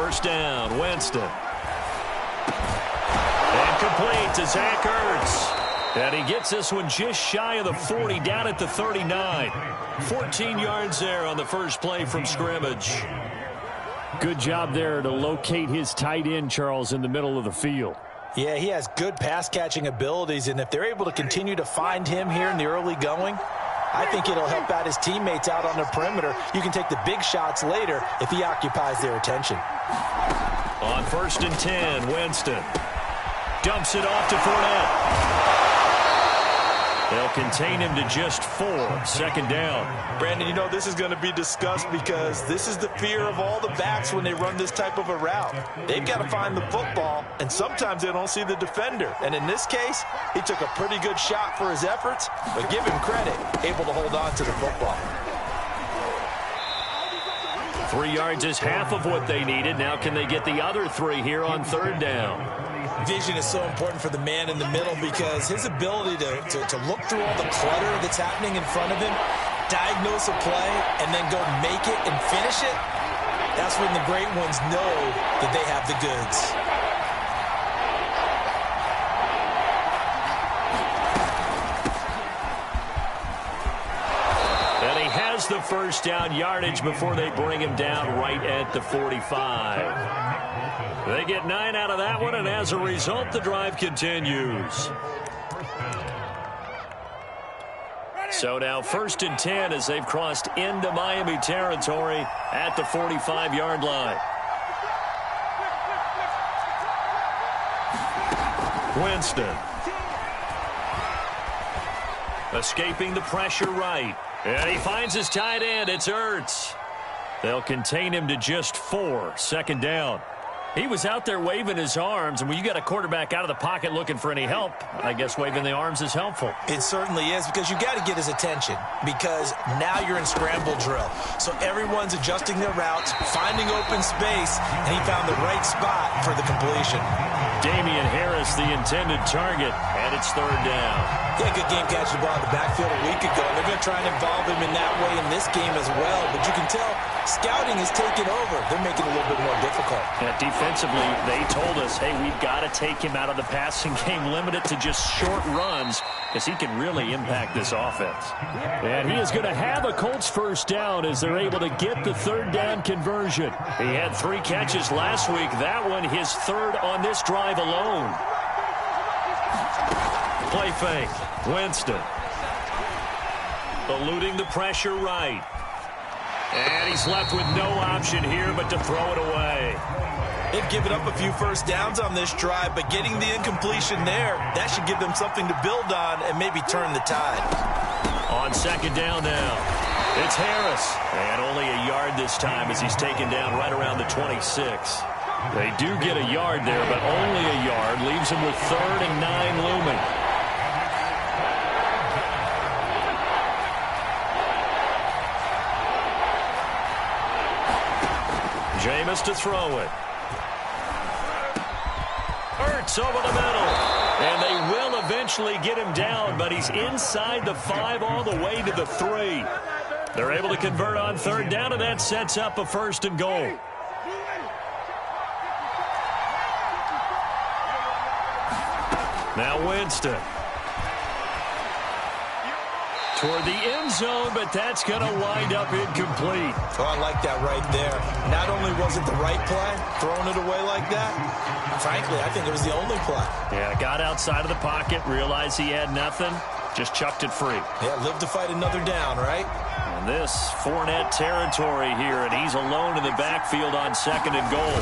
First down, Winston. And complete to Zach Ertz. And he gets this one just shy of the 40, down at the 39. 14 yards there on the first play from scrimmage. Good job there to locate his tight end, Charles, in the middle of the field. Yeah, he has good pass-catching abilities, and if they're able to continue to find him here in the early going, I think it'll help out his teammates out on the perimeter. You can take the big shots later if he occupies their attention. On 1st and 10, Winston dumps it off to Fournette. They'll contain him to just 4. Second down. Brandon, you know this is going to be discussed because this is the fear of all the backs when they run this type of a route. They've got to find the football, and sometimes they don't see the defender. And in this case, he took a pretty good shot for his efforts, but give him credit, able to hold on to the football. 3 yards is half of what they needed. Now can they get the other 3 here on 3rd down? Vision is so important for the man in the middle because his ability to look through all the clutter that's happening in front of him, diagnose a play, and then go make it and finish it, that's when the great ones know that they have the goods. And he has the first down yardage before they bring him down right at the 45. They get 9 out of that one, and as a result, the drive continues. So now 1st and 10 as they've crossed into Miami territory at the 45-yard line. Winston. Escaping the pressure right. And he finds his tight end. It's Ertz. They'll contain him to just 4. Second down. He was out there waving his arms, and when you got a quarterback out of the pocket looking for any help, I guess waving the arms is helpful. It certainly is, because you got to get his attention, because now you're in scramble drill. So everyone's adjusting their routes, finding open space, and he found the right spot for the completion. Damian Harris, the intended target, and it's 3rd down. Yeah, good game catching the ball in the backfield a week ago. They're going to try and involve him in that way in this game as well, but you can tell scouting is taking over. They're making it a little bit more difficult. Defensively, they told us, hey, we've got to take him out of the passing game, limit it to just short runs, because he can really impact this offense. And he is going to have a Colts first down as they're able to get the 3rd down conversion. He had 3 catches last week. That one his 3rd on this drive alone. Play fake. Winston. Eluding the pressure right. And he's left with no option here but to throw it away. They've given up a few first downs on this drive, but getting the incompletion there, that should give them something to build on and maybe turn the tide. On 2nd down now, it's Harris. And only a yard this time as he's taken down right around the 26. They do get a yard there, but only a yard. Leaves him with 3rd and 9 looming. Jameis to throw it. Ertz over the middle. And they will eventually get him down, but he's inside the 5 all the way to the 3. They're able to convert on 3rd down, and that sets up a 1st and goal. Now Winston. Toward the end zone, but that's going to wind up incomplete. Oh, I like that right there. Not only was it the right play, throwing it away like that, frankly, I think it was the only play. Yeah, got outside of the pocket, realized he had nothing, just chucked it free. Yeah, live to fight another down, right? And this Fournette territory here, and he's alone in the backfield on 2nd and goal.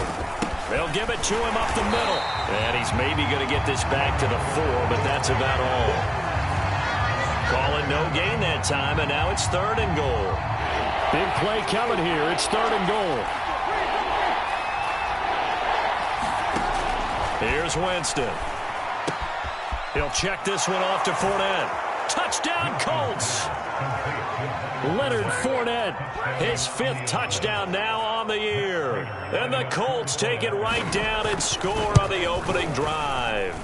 They'll give it to him up the middle. And he's maybe going to get this back to the 4, but that's about all. Call it no gain that time, and now it's 3rd and goal. Big play coming here. It's 3rd and goal. Here's Winston. He'll check this one off to Fournette. Touchdown, Colts! Leonard Fournette, his 5th touchdown now on the year. And the Colts take it right down and score on the opening drive.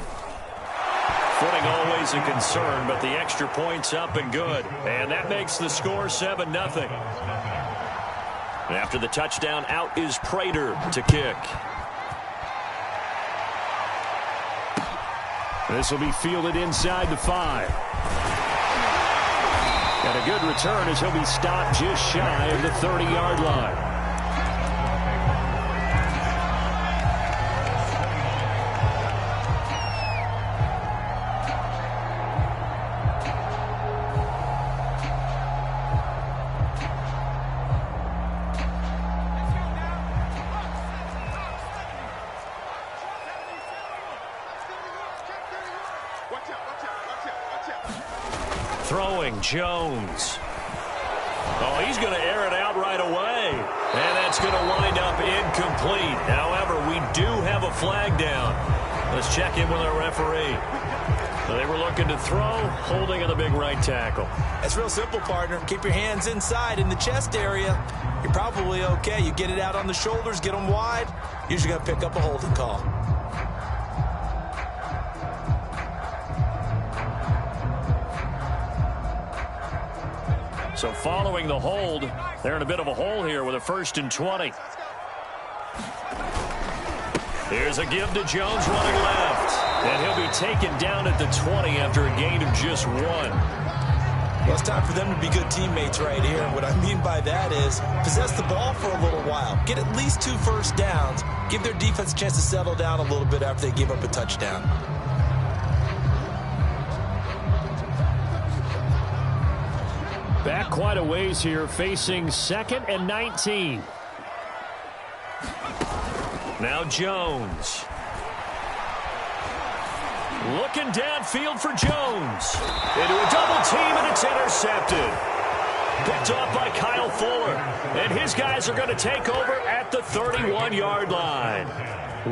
Footing always a concern, but the extra point's up and good. And that makes the score 7-0. And after the touchdown, out is Prater to kick. This will be fielded inside the 5. Got a good return as he'll be stopped just shy of the 30-yard line. Throwing Jones. Oh, he's going to air it out right away. And that's going to wind up incomplete. However, we do have a flag down. Let's check in with our referee. So they were looking to throw, holding on the big right tackle. It's real simple, partner. Keep your hands inside in the chest area. You're probably okay. You get it out on the shoulders, get them wide. Usually going to pick up a holding call. So following the hold, they're in a bit of a hole here with a 1st and 20. Here's a give to Jones running left. And he'll be taken down at the 20 after a gain of just 1. Well, it's time for them to be good teammates right here. And what I mean by that is possess the ball for a little while. Get at least 2 first downs. Give their defense a chance to settle down a little bit after they give up a touchdown. Back quite a ways here, facing 2nd and 19. Now Jones. Looking downfield for Jones. Into a double team, and it's intercepted. Picked off by Kyle Fuller. And his guys are going to take over at the 31-yard line.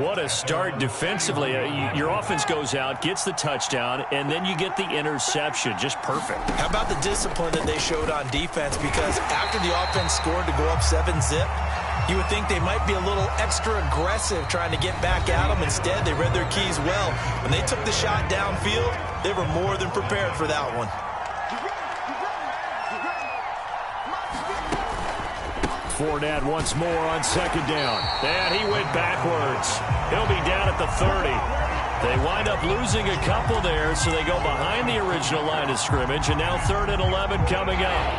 What a start defensively. Your offense goes out, gets the touchdown, and then you get the interception. Just perfect. How about the discipline that they showed on defense? Because after the offense scored to go up 7-zip, you would think they might be a little extra aggressive trying to get back at them. Instead, they read their keys well. When they took the shot downfield, they were more than prepared for that one. Fournette once more on 2nd down. And he went backwards. He'll be down at the 30. They wind up losing a couple there, so they go behind the original line of scrimmage, and now 3rd and 11 coming up.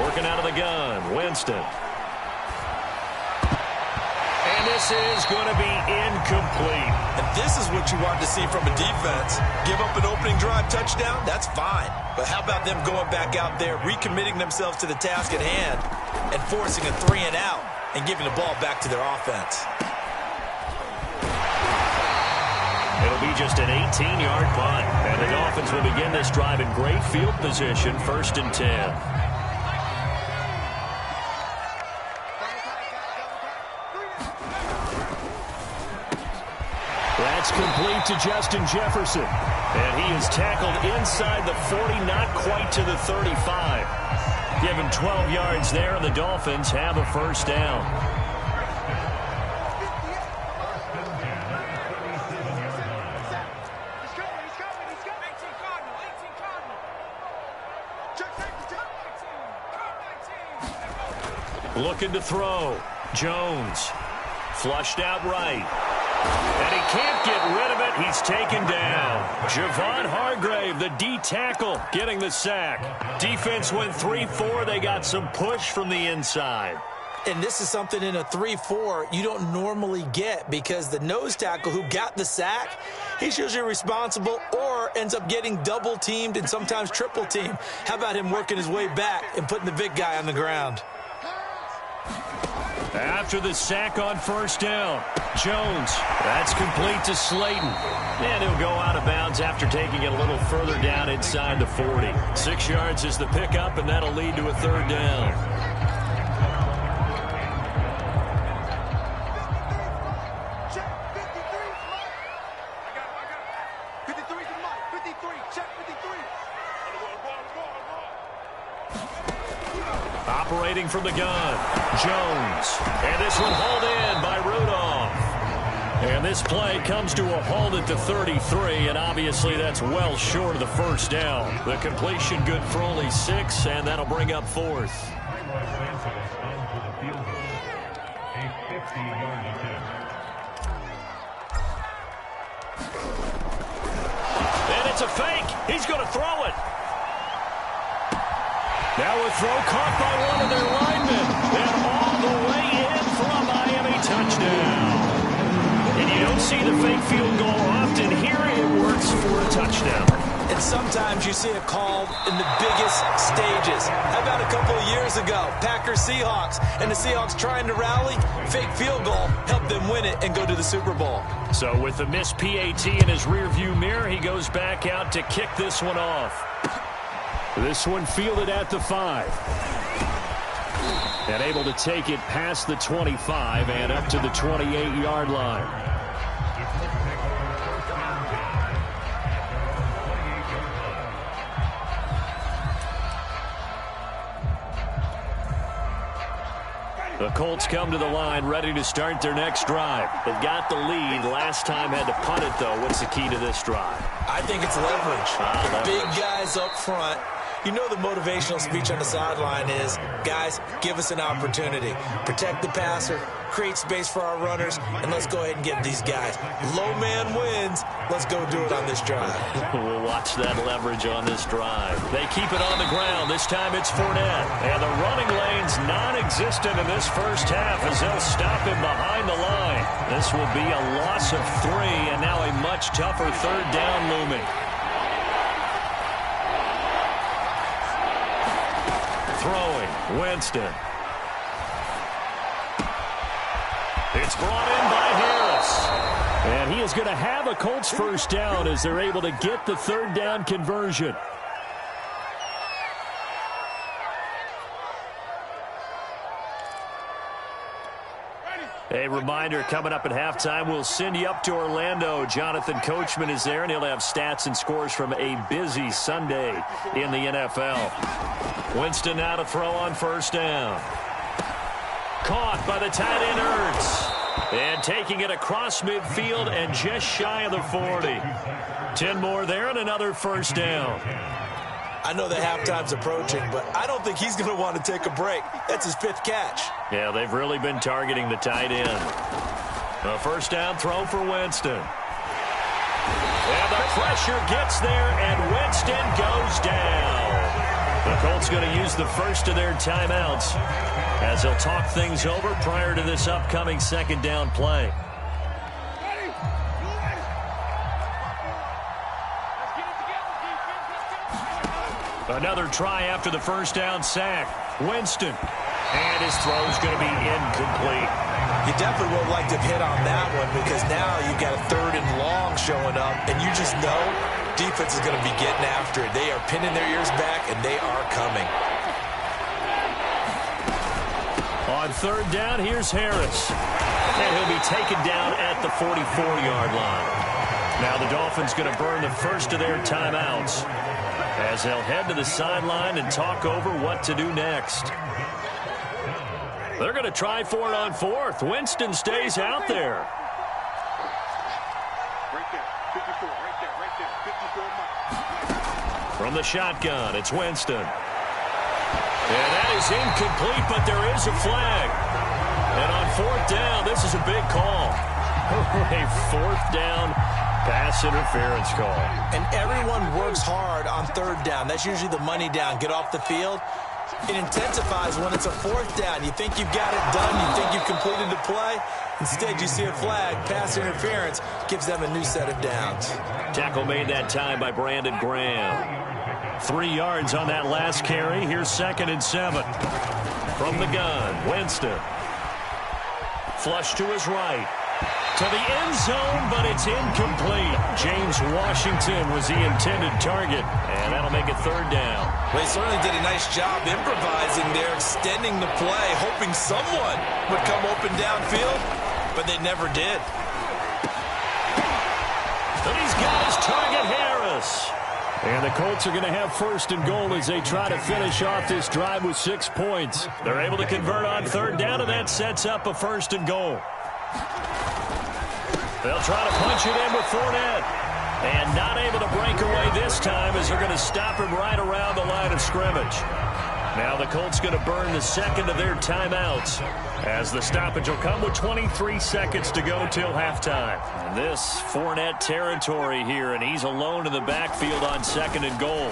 Working out of the gun, Winston. And this is going to be incomplete. And this is what you want to see from a defense. Give up an opening drive touchdown, that's fine. But how about them going back out there, recommitting themselves to the task at hand, and forcing a 3-and-out and giving the ball back to their offense? It'll be just an 18-yard punt. And the Dolphins will begin this drive in great field position, 1st and 10. That's complete to Justin Jefferson. And he is tackled inside the 40, not quite to the 35. Give him 12 yards there, and the Dolphins have a 1st down. Looking to throw. Jones. Flushed out right. And he can't get rid of it. He's taken down. Javon Hargrave, the D tackle, getting the sack. Defense went 3-4. They got some push from the inside. And this is something in a 3-4 you don't normally get, because the nose tackle who got the sack, he's usually responsible or ends up getting double teamed and sometimes triple teamed. How about him working his way back and putting the big guy on the ground? After the sack on 1st down, Jones. That's complete to Slayton. And he'll go out of bounds after taking it a little further down inside the 40. 6 yards is the pickup, and that'll lead to a 3rd down. Operating from the gun, Jones. And this one hauled in by Rudolph. And this play comes to a halt at the 33, and obviously that's well short of the first down. The completion good for only 6, and that'll bring up 4th. And it's a fake. He's going to throw it. Now a throw caught by one of their linemen. And all the way in for a Miami touchdown. And you don't see the fake field goal often. Here it works for a touchdown. And sometimes you see it called in the biggest stages. How about a couple of years ago, Packers-Seahawks, and the Seahawks trying to rally, fake field goal, helped them win it and go to the Super Bowl. So with the missed PAT in his rearview mirror, he goes back out to kick this one off. This one fielded at the 5. And able to take it past the 25 and up to the 28-yard line. The Colts come to the line ready to start their next drive. They've got the lead. Last time had to punt it, though. What's the key to this drive? I think it's leverage. The big guys up front. You know the motivational speech on the sideline is, guys, give us an opportunity. Protect the passer, create space for our runners, and let's go ahead and get these guys. Low man wins. Let's go do it on this drive. We'll watch that leverage on this drive. They keep it on the ground. This time it's Fournette. And the running lane's non-existent in this first half as they'll stop him behind the line. This will be a loss of 3, and now a much tougher third down looming. Throwing, Winston. It's brought in by Harris. And he is going to have a Colts first down as they're able to get the third down conversion. A reminder, coming up at halftime, we'll send you up to Orlando. Jonathan Coachman is there, and he'll have stats and scores from a busy Sunday in the NFL. Winston now to throw on first down. Caught by the tight end Ertz. And taking it across midfield and just shy of the 40. 10 more there and another first down. I know the halftime's approaching, but I don't think he's going to want to take a break. That's his 5th catch. Yeah, they've really been targeting the tight end. A first down throw for Winston. And the pressure gets there, and Winston goes down. The Colts going to use the first of their timeouts as they'll talk things over prior to this upcoming second down play. Another try after the first down sack. Winston. And his throw's going to be incomplete. You definitely would like to hit on that one because now you've got a 3rd and long showing up, and you just know defense is going to be getting after it. They are pinning their ears back, and they are coming. On third down, here's Harris. And he'll be taken down at the 44-yard line. Now the Dolphins going to burn the first of their timeouts as they'll head to the sideline and talk over what to do next. They're going to try for it on 4th. Winston stays out there. Right there, 54, right there, 54 miles. From the shotgun, it's Winston. And that is incomplete, but there is a flag. And on 4th down, this is a big call. A 4th down pass interference call. And everyone works hard on 3rd down. That's usually the money down. Get off the field. It intensifies when it's a 4th down. You think you've got it done. You think you've completed the play. Instead, you see a flag. Pass interference gives them a new set of downs. Tackle made that time by Brandon Graham. 3 yards on that last carry. Here's 2nd and 7. From the gun, Winston. Flush to his right. To the end zone, but it's incomplete. James Washington was the intended target, and that'll make it 3rd down. Well, they certainly did a nice job improvising there, extending the play, hoping someone would come open downfield, but they never did. And he's got his target, Harris. And the Colts are going to have 1st and goal as they try to finish off this drive with 6 points. They're able to convert on 3rd down, and that sets up a 1st and goal. They'll try to punch it in with Fournette. And not able to break away this time as they're going to stop him right around the line of scrimmage. Now the Colts going to burn the second of their timeouts as the stoppage will come with 23 seconds to go till halftime. And this Fournette territory here, and he's alone in the backfield on 2nd and goal.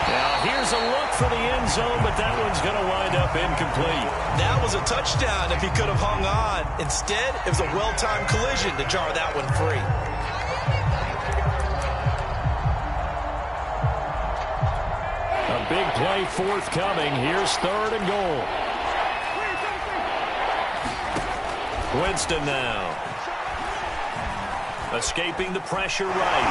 Now here's a look for the end zone, but that one's going to wind up incomplete. That was a touchdown if he could have hung on. Instead, it was a well-timed collision to jar that one free. A big play forthcoming. Here's 3rd and goal. Winston now. Escaping the pressure right.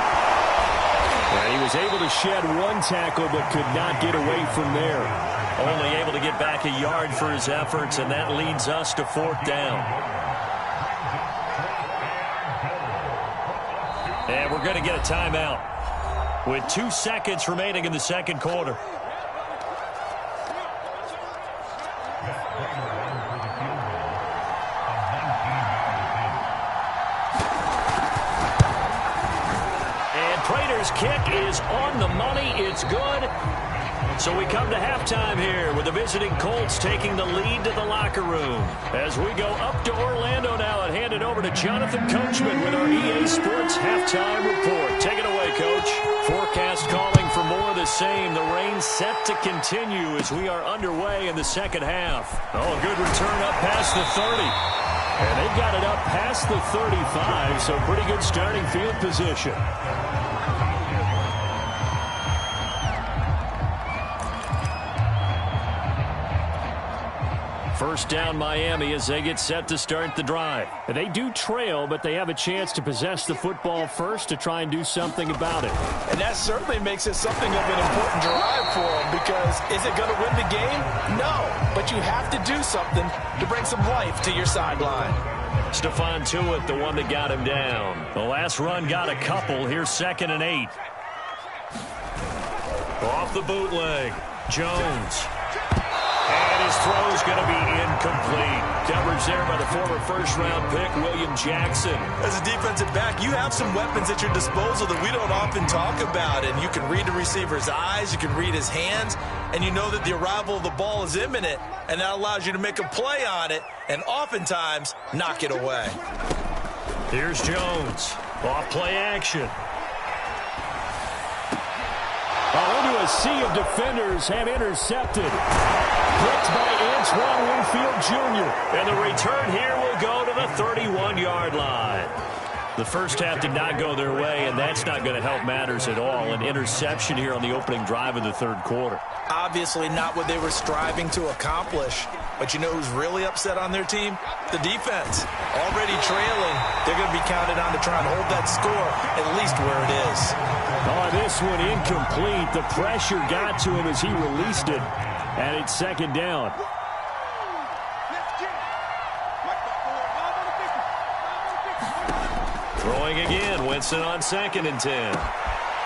And he was able to shed one tackle but could not get away from there. Only able to get back a yard for his efforts, and that leads us to 4th down. And we're going to get a timeout with 2 seconds remaining in the second quarter. Prater's kick is on the money. It's good. So we come to halftime here with the visiting Colts taking the lead to the locker room. As we go up to Orlando now and hand it over to Jonathan Coachman with our EA Sports halftime report. Take it away, Coach. Forecast calling for more of the same. The rain set to continue as we are underway in the second half. Oh, good return up past the 30. And they've got it up past the 35, so pretty good starting field position. First down Miami as they get set to start the drive. They do trail, but they have a chance to possess the football first to try and do something about it. And that certainly makes it something of an important drive for them, because is it going to win the game? No, but you have to do something to bring some life to your sideline. Stephon Tuitt, the one that got him down. The last run got a couple. Here's 2nd and 8. Off the bootleg. Jones. And his throw's going to be incomplete. Coverage there by the former first-round pick, William Jackson. As a defensive back, you have some weapons at your disposal that we don't often talk about. And you can read the receiver's eyes, you can read his hands, and you know that the arrival of the ball is imminent, and that allows you to make a play on it and oftentimes knock it away. Here's Jones. Off play action. Into a sea of defenders and intercepted. Picked by Antoine Winfield Jr. And the return here will go to the 31-yard line. The first half did not go their way, and that's not going to help matters at all. An interception here on the opening drive of the third quarter. Obviously not what they were striving to accomplish. But you know who's really upset on their team? The defense. Already trailing, they're going to be counted on to try and hold that score at least where it is. Oh, this one incomplete. The pressure got to him as he released it. And it's 2nd down. Throwing again. Winston on 2nd and 10.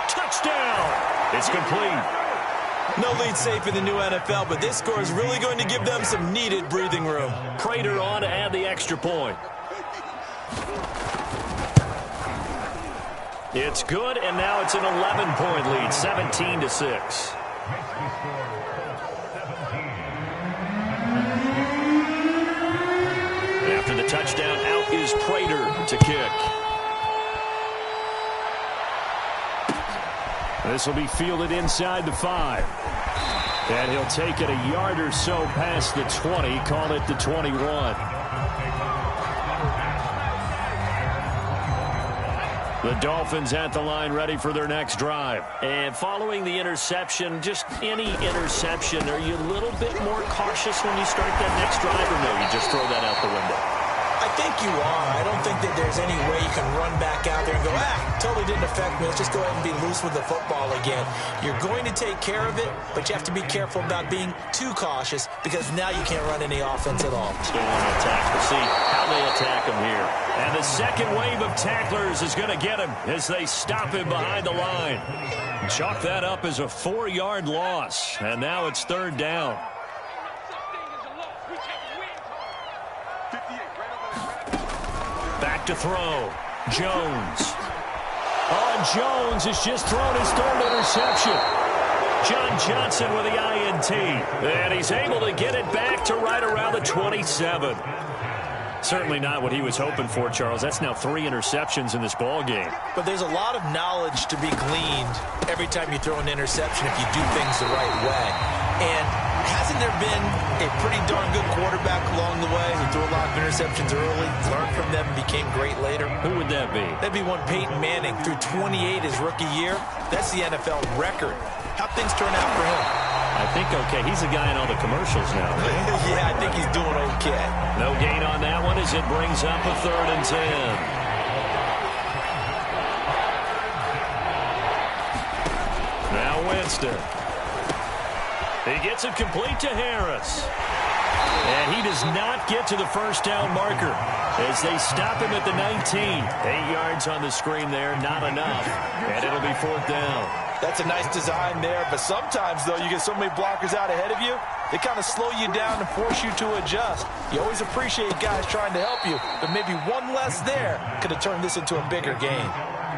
Touchdown. It's complete. No lead safe in the new NFL, but this score is really going to give them some needed breathing room. Prater on to add the extra point. It's good, and now it's an 11-point lead, 17-6. After the touchdown, out is Prater to kick. This will be fielded inside the 5. And he'll take it a yard or so past the 20, call it the 21. The Dolphins at the line ready for their next drive. And following the interception, just any interception, are you a little bit more cautious when you start that next drive, or no, you just throw that out the window? I think you are. I don't think that there's any way you can run back out there and go, totally didn't affect me. Let's just go ahead and be loose with the football again. You're going to take care of it, but you have to be careful about being too cautious, because now you can't run any offense at all. Still on the attack. We'll see how they attack him here. And the second wave of tacklers is going to get him as they stop him behind the line. Chalk that up as a 4-yard loss. And now it's 3rd down. to throw. Jones. Oh, and Jones has just thrown his third interception. John Johnson with the INT. And he's able to get it back to right around the 27. Certainly not what he was hoping for, Charles. That's now 3 interceptions in this ball game. But there's a lot of knowledge to be gleaned every time you throw an interception if you do things the right way. And hasn't there been a pretty darn good quarterback along the way who threw a lot of interceptions early, learned from them, and became great later? Who would that be? That'd be one Peyton Manning. Threw 28 his rookie year. That's the NFL record. How'd things turn out for him? I think okay. He's the guy in all the commercials now. Yeah, I think he's doing okay. No gain on that one as it brings up a 3rd and 10. Now Winston. He gets it complete to Harris. And he does not get to the first down marker as they stop him at the 19. 8 yards on the screen there, not enough. And it'll be 4th down. That's a nice design there, but sometimes, though, you get so many blockers out ahead of you, they kind of slow you down and force you to adjust. You always appreciate guys trying to help you, but maybe one less there could have turned this into a bigger game.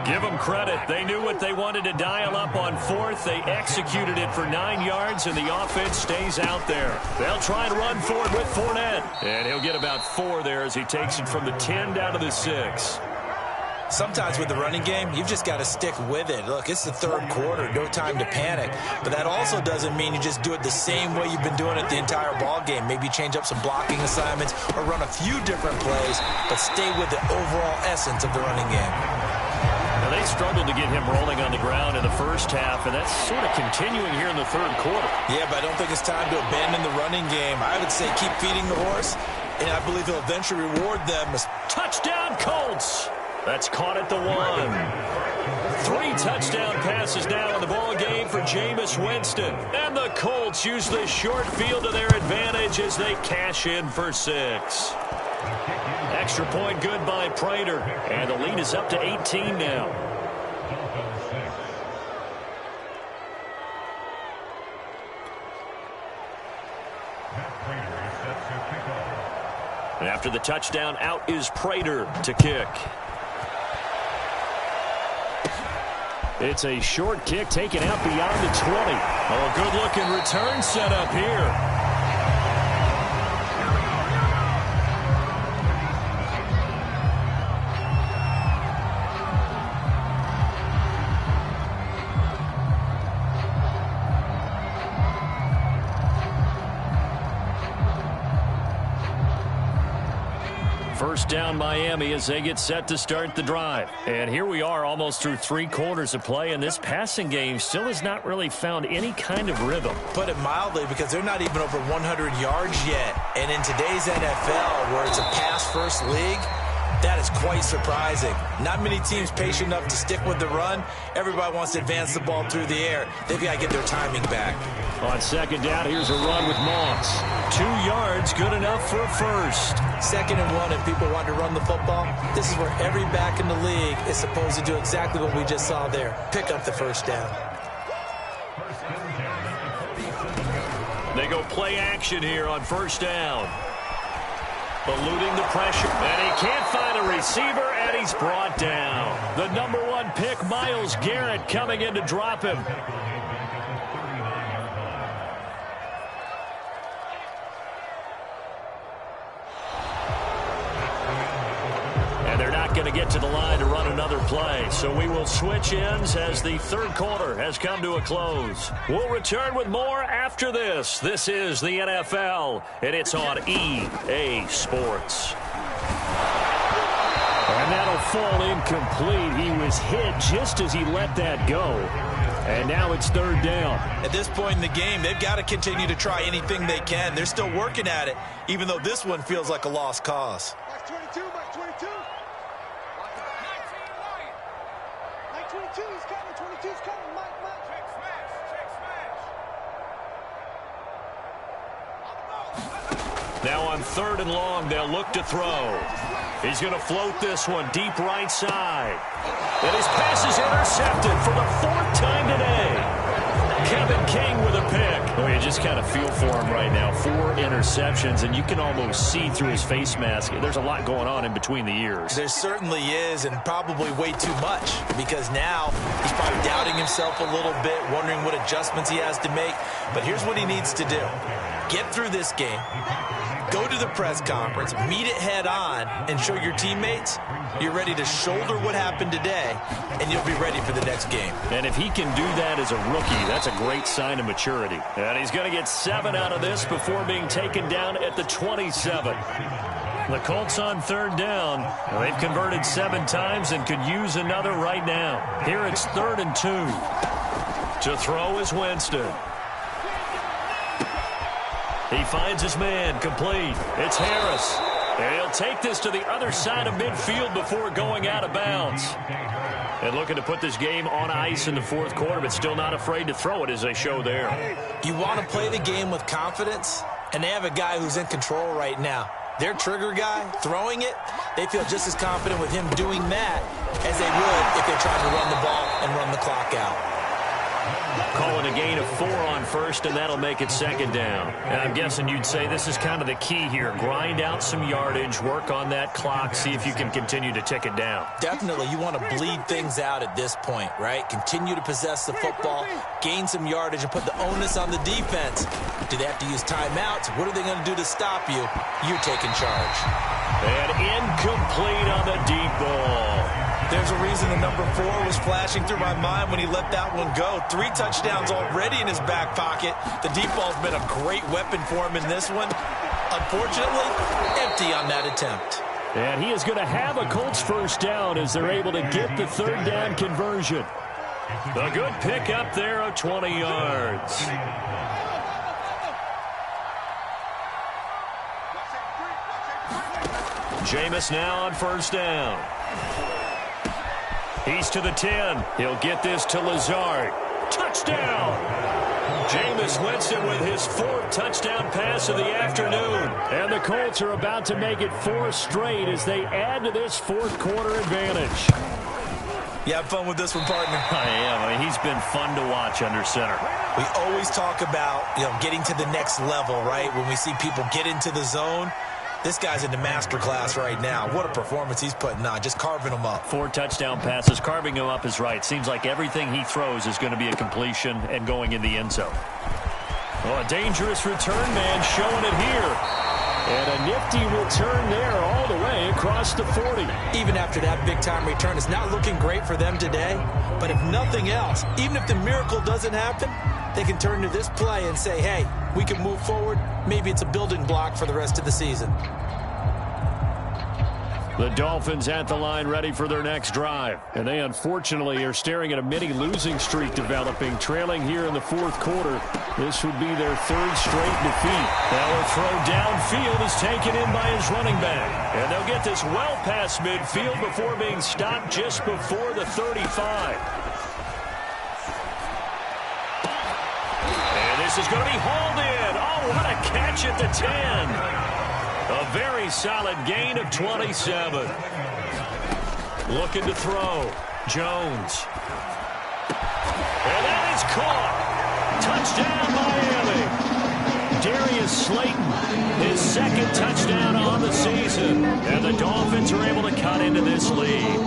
Give them credit. They knew what they wanted to dial up on 4th. They executed it for 9 yards, and the offense stays out there. They'll try and run for it with Fournette. And he'll get about 4 there as he takes it from the 10 down to the 6. Sometimes with the running game, you've just got to stick with it. Look, it's the 3rd quarter, no time to panic. But that also doesn't mean you just do it the same way you've been doing it the entire ball game. Maybe change up some blocking assignments or run a few different plays, but stay with the overall essence of the running game. Now, they struggled to get him rolling on the ground in the first half, and that's sort of continuing here in the 3rd quarter. Yeah, but I don't think it's time to abandon the running game. I would say keep feeding the horse, and I believe he'll eventually reward them. Touchdown, Colts! That's caught at the 1. 3 touchdown passes now in the ball game for Jameis Winston. And the Colts use the short field to their advantage as they cash in for 6. Extra point good by Prater. And the lead is up to 18 now. And after the touchdown, out is Prater to kick. It's a short kick taken out beyond the 20. Oh, a good-looking return set up here. First down Miami as they get set to start the drive. And here we are almost through 3 quarters of play, and this passing game still has not really found any kind of rhythm. Put it mildly, because they're not even over 100 yards yet. And in today's NFL, where it's a pass-first league, that is quite surprising. Not many teams patient enough to stick with the run. Everybody wants to advance the ball through the air. They've got to get their timing back. On second down, here's a run with Moss. 2 yards, good enough for a first. 2nd and 1, and people want to run the football. This is where every back in the league is supposed to do exactly what we just saw there. Pick up the first down. They go play action here on first down. Eluding the pressure, and he can't find a receiver, and he's brought down. The number 1 pick, Myles Garrett, coming in to drop him. And they're not going to get to the line to run another play, so we will switch ends as the 3rd quarter has come to a close. We'll return with more after this. This is the NFL, and it's on EA Sports. And that'll fall incomplete. He was hit just as he let that go. And now it's 3rd down. At this point in the game, they've got to continue to try anything they can. They're still working at it, even though this one feels like a lost cause. Mike 22, Mike 22. 22 is coming, 22 is coming, Mike. Check smash, check smash. Now on 3rd and long, they'll look to throw. He's going to float this one deep right side. And his pass is intercepted for the 4th time today. Kept Kevin King with a pick. Well, you just kind of feel for him right now. 4 interceptions, and you can almost see through his face mask. There's a lot going on in between the ears. There certainly is, and probably way too much, because now he's probably doubting himself a little bit, wondering what adjustments he has to make. But here's what he needs to do. Get through this game, go to the press conference, meet it head on, and show your teammates you're ready to shoulder what happened today, and you'll be ready for the next game. And if he can do that as a rookie, that's a great sign of maturity. And he's going to get 7 out of this before being taken down at the 27. The Colts on 3rd down. They've converted 7 times and could use another right now. Here it's 3rd and 2. To throw is Winston. He finds his man, complete. It's Harris. And he'll take this to the other side of midfield before going out of bounds. And looking to put this game on ice in the 4th quarter, but still not afraid to throw it as they show there. You want to play the game with confidence, and they have a guy who's in control right now. Their trigger guy, throwing it, they feel just as confident with him doing that as they would if they tried to run the ball and run the clock out. Calling a gain of 4 on 1st, and that'll make it 2nd down. And I'm guessing you'd say this is kind of the key here. Grind out some yardage, work on that clock, see if you can continue to tick it down. Definitely, you want to bleed things out at this point, right? Continue to possess the football, gain some yardage, and put the onus on the defense. Do they have to use timeouts? What are they going to do to stop you? You're taking charge. And incomplete on the deep ball. There's a reason the number 4 was flashing through my mind when he let that one go. 3 touchdowns already in his back pocket. The deep ball's been a great weapon for him in this one. Unfortunately, empty on that attempt. And he is going to have a Colts 1st down as they're able to get the 3rd down conversion. A good pick up there of 20 yards. Jameis now on 1st down. He's to the 10. He'll get this to Lazard. Touchdown! Jameis Winston with his 4th touchdown pass of the afternoon. And the Colts are about to make it 4 straight as they add to this 4th quarter advantage. You have fun with this one, partner? I am. I mean, he's been fun to watch under center. We always talk about, getting to the next level, right? When we see people get into the zone. This guy's in the master class right now. What a performance he's putting on, just carving them up. 4 touchdown passes, carving him up is right. Seems like everything he throws is going to be a completion and going in the end zone. Oh, a dangerous return man showing it here. And a nifty return there all the way across the 40. Even after that big-time return, it's not looking great for them today. But if nothing else, even if the miracle doesn't happen, they can turn to this play and say, hey, we can move forward. Maybe it's a building block for the rest of the season. The Dolphins at the line ready for their next drive. And they unfortunately are staring at a mini losing streak developing, trailing here in the 4th quarter. This would be their 3rd straight defeat. Now a throw downfield is taken in by his running back. And they'll get this well past midfield before being stopped just before the 35. And this is going to be hauled in. Oh, what a catch at the 10. A very solid gain of 27. Looking to throw. Jones. And that is caught. Touchdown, Miami. Darius Slayton, his 2nd touchdown on the season. And the Dolphins are able to cut into this lead.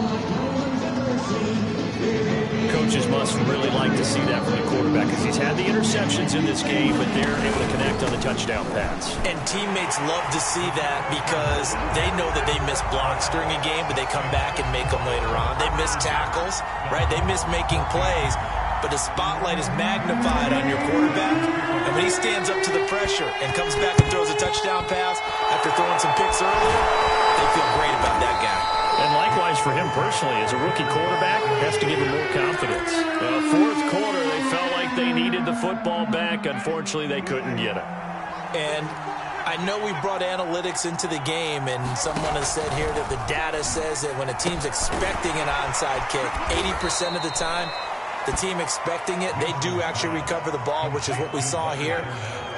Coaches must really like to see that from the quarterback because he's had the interceptions in this game, but they're able to connect on the touchdown pass. And teammates love to see that because they know that they miss blocks during a game, but they come back and make them later on. They miss tackles, right? They miss making plays, but the spotlight is magnified on your quarterback. And when he stands up to the pressure and comes back and throws a touchdown pass after throwing some picks earlier, they feel great about that guy. And likewise for him personally, as a rookie quarterback, has to give him more confidence. 4th quarter, they felt like they needed the football back. Unfortunately, they couldn't get it. And I know we brought analytics into the game, and someone has said here that the data says that when a team's expecting an onside kick, 80% of the time, the team expecting it, they do actually recover the ball, which is what we saw here.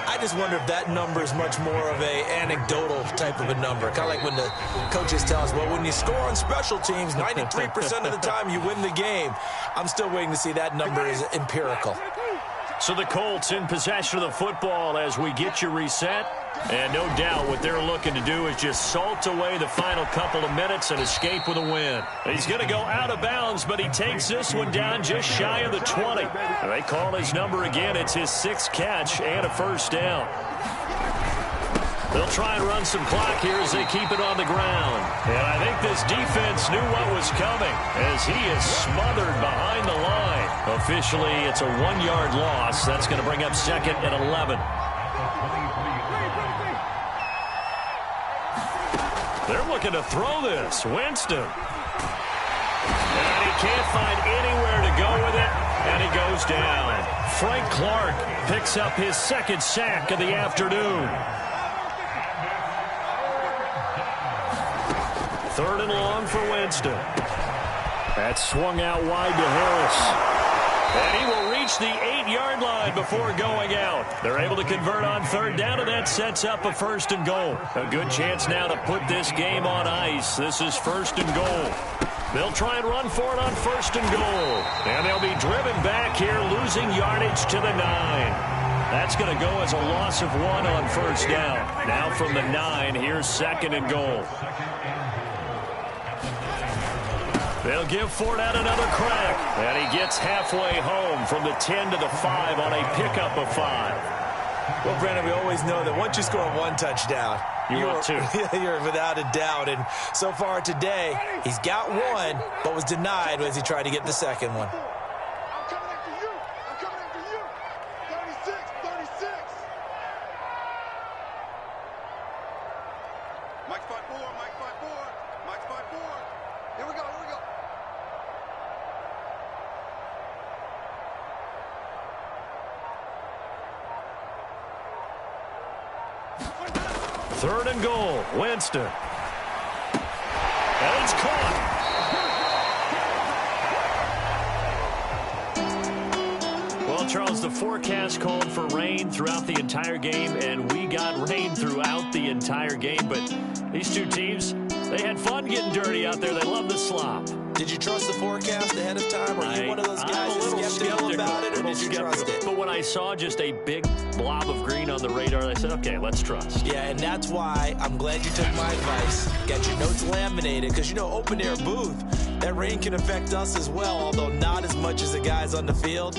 I just wonder if that number is much more of a anecdotal type of a number. Kind of like when the coaches tell us, well, when you score on special teams, 93% of the time you win the game. I'm still waiting to see that number is empirical. So the Colts in possession of the football as we get you reset. And no doubt what they're looking to do is just salt away the final couple of minutes and escape with a win. He's going to go out of bounds, but he takes this one down just shy of the 20. And they call his number again. It's his 6th catch and a first down. They'll try and run some clock here as they keep it on the ground. And I think this defense knew what was coming as he is smothered behind the line. Officially, it's a 1-yard loss. That's going to bring up 2nd and 11. They're looking to throw this. Winston. And he can't find anywhere to go with it. And he goes down. Frank Clark picks up his 2nd sack of the afternoon. 3rd and long for Winston. That swung out wide to Harris. And he will reach the 8-yard line before going out. They're able to convert on 3rd down, and that sets up a 1st and goal. A good chance now to put this game on ice. This is 1st and goal. They'll try and run for it on 1st and goal. And they'll be driven back here, losing yardage to the 9. That's going to go as a loss of 1 on 1st down. Now from the 9, here's 2nd and goal. They'll give Fournette another crack. And he gets halfway home from the 10 to the 5 on a pickup of 5. Well, Brandon, we always know that once you score 1 touchdown, you're without a doubt. And so far today, he's got 1, but was denied as he tried to get the 2nd one. I'm coming after you. I'm coming after you. 36. Mike's 5-4. Mike's 5-4. Here we go. 3rd and goal. Winston. And it's caught. Well, Charles, the forecast called for rain throughout the entire game, and we got rain throughout the entire game. But these two teams, they had fun getting dirty out there. They love the slop. Did you trust the forecast ahead of time? Or are you one of those guys that's skeptical about it, or did you trust it? But when I saw just a big blob of green on the radar, I said, okay, let's trust. Yeah, and that's why I'm glad you took my advice. Got your notes laminated, because, you know, open-air booth, that rain can affect us as well, although not as much as the guys on the field.